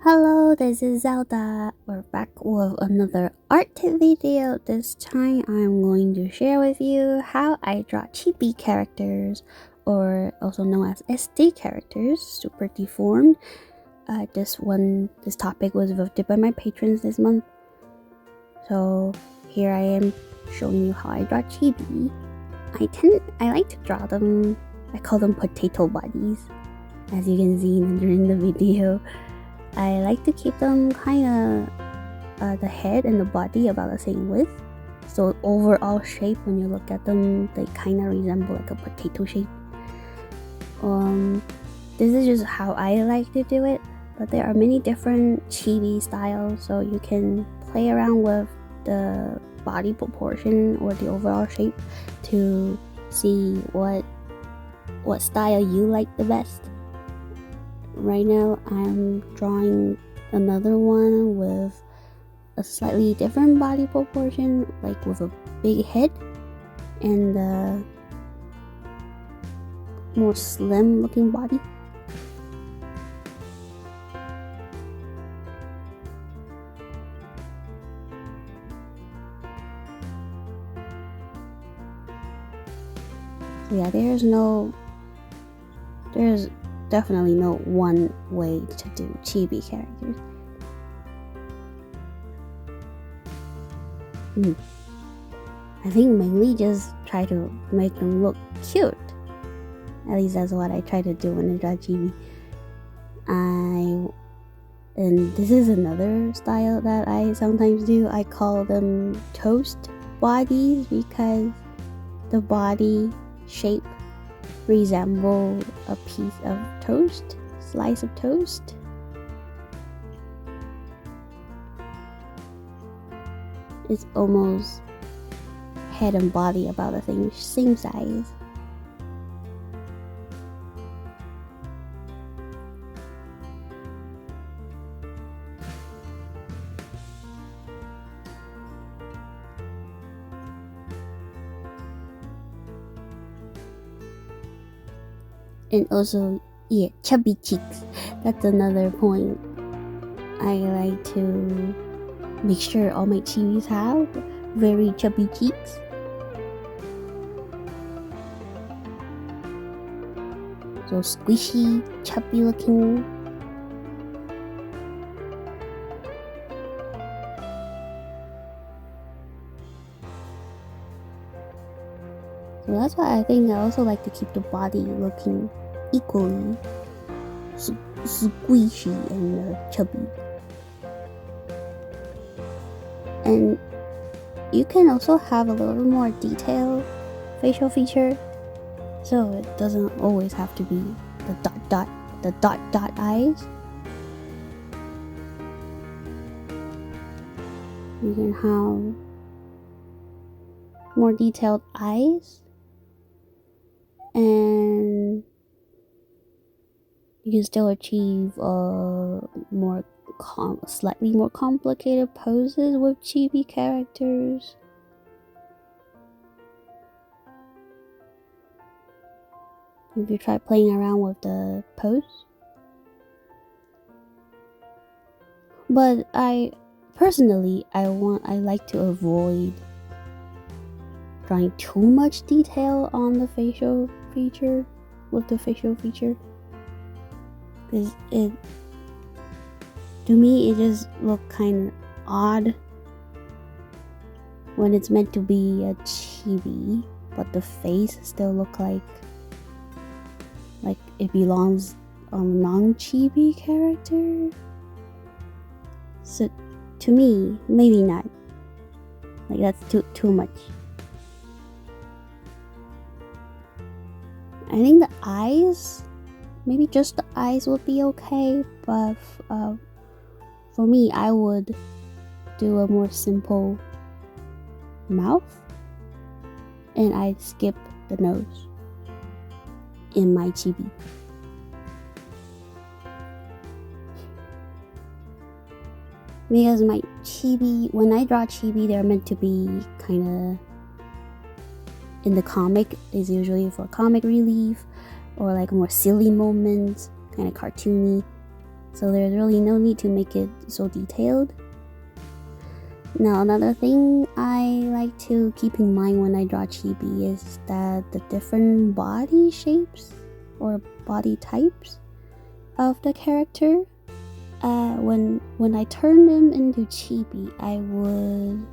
Hello, this is Zelda. We're back with another art video. This time I'm going to share with you how I draw chibi characters, or also known as SD characters, super deformed. This topic was voted by my patrons this month. So here I am showing you how I draw chibi. I like to draw them, I call them potato bodies, as you can see during the video. I like to keep them kind of the head and the body about the same width, so overall shape, when you look at them, they kind of resemble like a potato shape. This is just how I like to do it, but there are many different chibi styles, so you can play around with the body proportion or the overall shape to see what style you like the best. Right now I'm drawing another one with a slightly different body proportion, like with a big head and a more slim looking body. So yeah, there's definitely no one way to do chibi characters. I think mainly just try to make them look cute. At least that's what I try to do when I draw chibi. And this is another style that I sometimes do. I call them toast bodies because the body shape resemble a piece of toast, slice of toast. It's almost head and body about the same size. And also, yeah, chubby cheeks. That's another point. I like to make sure all my chibis have very chubby cheeks. So squishy, chubby looking. So that's why I think I also like to keep the body looking equally squishy and chubby. And you can also have a little bit more detailed facial feature, so it doesn't always have to be the dot eyes. You can have more detailed eyes, and you can still achieve slightly more complicated poses with chibi characters. If you try playing around with the pose. But I like to avoid drawing too much detail on the facial feature because to me it just look kind of odd when it's meant to be a chibi, but the face still look like it belongs on a non-chibi character. So to me, maybe not. Like that's too much. I think the eyes, maybe just the eyes would be okay, but for me, I would do a more simple mouth, and I'd skip the nose in my chibi. Because my chibi, when I draw chibi, they're meant to be kind of in the comic, is usually for comic relief or like more silly moments, kind of cartoony. so there's really no need to make it so detailed. Now, another thing I like to keep in mind when I draw chibi is that the different body shapes or body types of the character, when I turn them into chibi, I would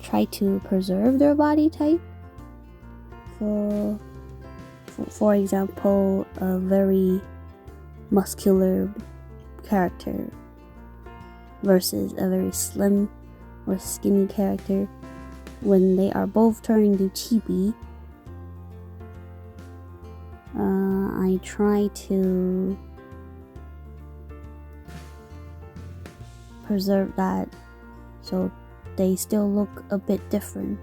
try to preserve their body type. For example, a very muscular character versus a very slim or skinny character. When they are both turning to chibi, I try to preserve that so they still look a bit different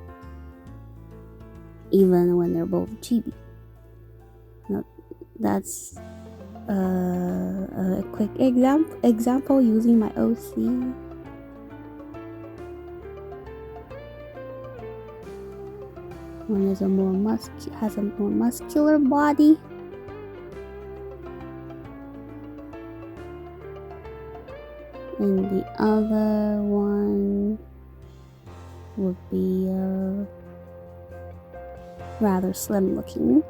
even when they're both chibi. Now, that's a quick example using my OC. One is has a more muscular body. And the other one would be rather slim looking.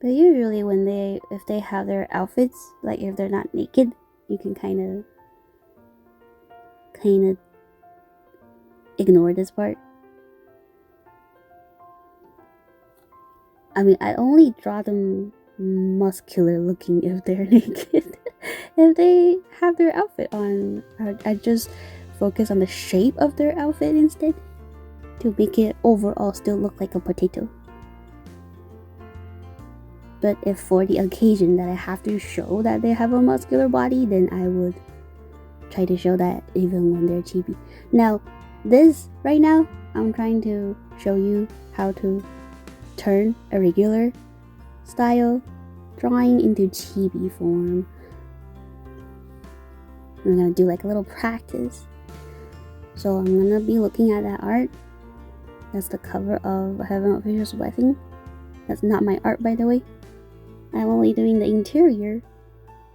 But usually if they have their outfits, like if they're not naked, you can kind of ignore this part. I mean, I only draw them muscular looking if they're naked. If they have their outfit on, I just focus on the shape of their outfit instead to make it overall still look like a potato. But if for the occasion that I have to show that they have a muscular body, then I would try to show that even when they're chibi. Now, right now, I'm trying to show you how to turn a regular style drawing into chibi form. I'm gonna do like a little practice. So I'm gonna be looking at that art. That's the cover of Heaven Official's Wedding. That's not my art, by the way. I'm only doing the interior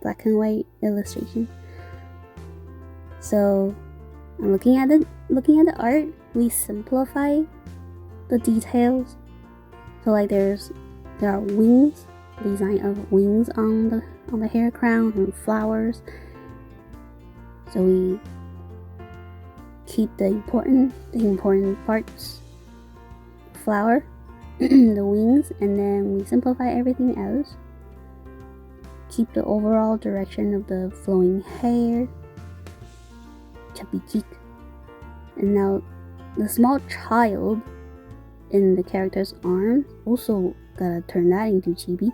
black and white illustration. So I'm looking at the art. We simplify the details. So like there are wings, design of wings on the hair crown and flowers. So we keep the important parts, flower, the wings, and then we simplify everything else. Keep the overall direction of the flowing hair, chubby cheek. And now the small child in the character's arms, also gotta turn that into chibi.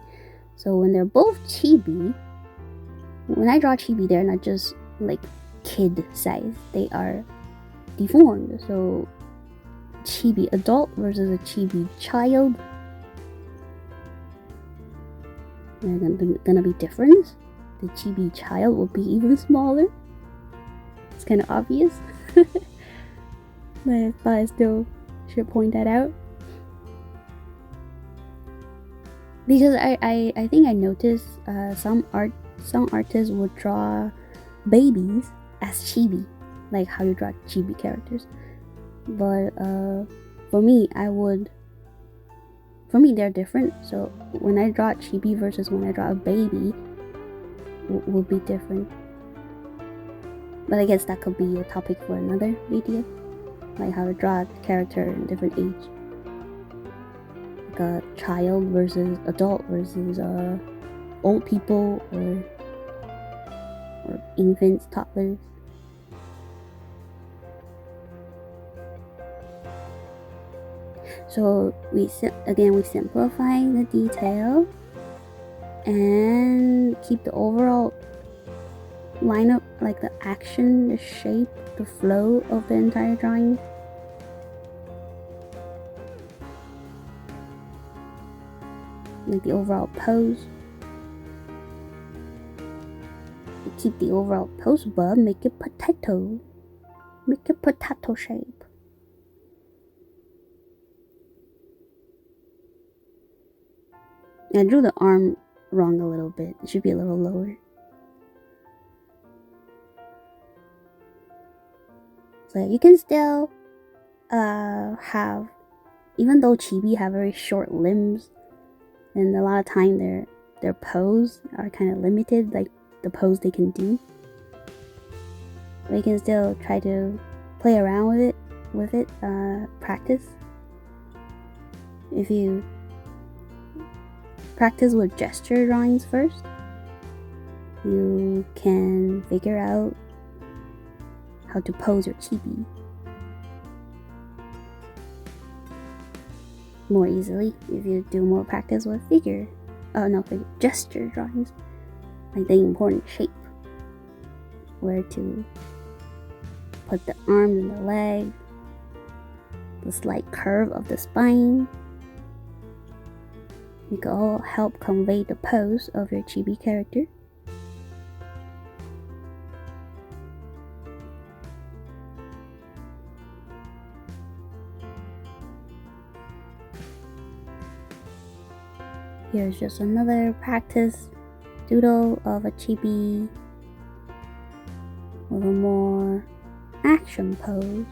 So when they're both chibi, when I draw chibi, they're not just like kid size, they are deformed. So chibi adult versus a chibi child, there's gonna be difference. The chibi child will be even smaller. It's kind of obvious. But I still should point that out. Because I think I noticed some artists would draw babies as chibi, like how you draw chibi characters. But for me, they're different. So when I draw chibi versus when I draw a baby will be different. But I guess that could be a topic for another video, like how to draw a character in different age, like a child versus adult versus old people or infants, toddlers. So we simplify the detail and keep the overall lineup, like the action, the shape, the flow of the entire drawing. Like the overall pose. You keep the overall pose, but make it potato. Make it potato shape. I drew the arm wrong a little bit. It should be a little lower. So you can still have, even though chibi have very short limbs, and a lot of time their pose are kind of limited, like the pose they can do. But you can still try to play around with it, practice. If you practice with gesture drawings first, you can figure out how to pose your chibi more easily if you do more practice with gesture drawings, like the important shape, where to put the arms and the legs, the slight curve of the spine. It can all help convey the pose of your chibi character. Here's just another practice doodle of a chibi with a more action pose.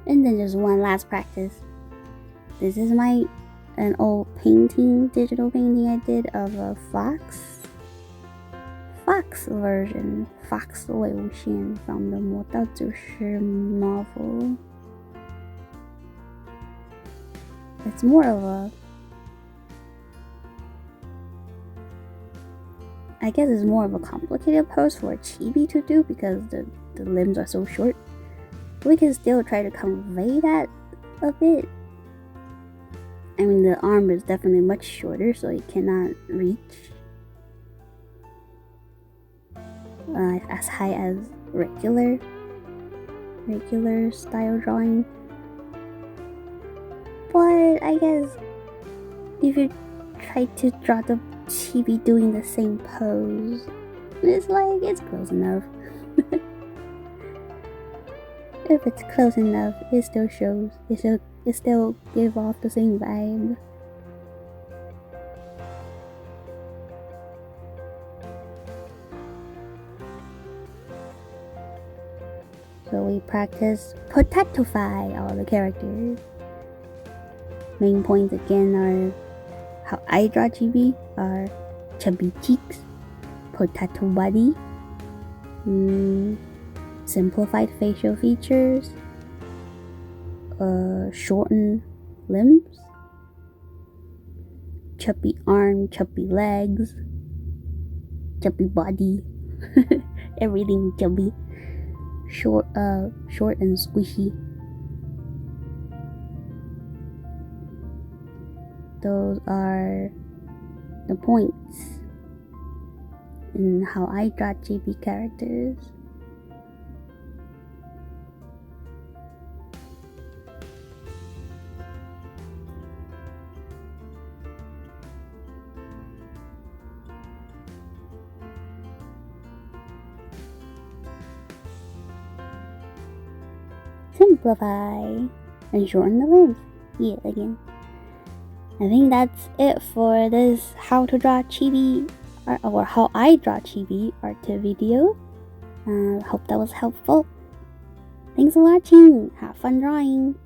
And then just one last practice. This is an old painting, digital painting I did of a fox version, fox未无限 from the 魔道祖师 novel. It's more of a, I guess it's more of a complicated pose for a chibi to do because the limbs are so short. We can still try to convey that a bit. I mean, the arm is definitely much shorter, so it cannot reach as high as regular style drawing. But I guess if you try to draw the chibi doing the same pose, it's close enough. If it's close enough, it still shows. It still gives off the same vibe. So we practice potato-fy all the characters. Main points again are how I draw chibi are chubby cheeks, potato body, simplified facial features, shortened limbs, chubby arm, chubby legs, chubby body, everything chubby, short and squishy. Those are the points in how I draw chibi characters. Simplify and shorten the limbs. Yeah, again. I think that's it for this how to draw chibi or how I draw chibi art video. Hope that was helpful. Thanks for watching. Have fun drawing.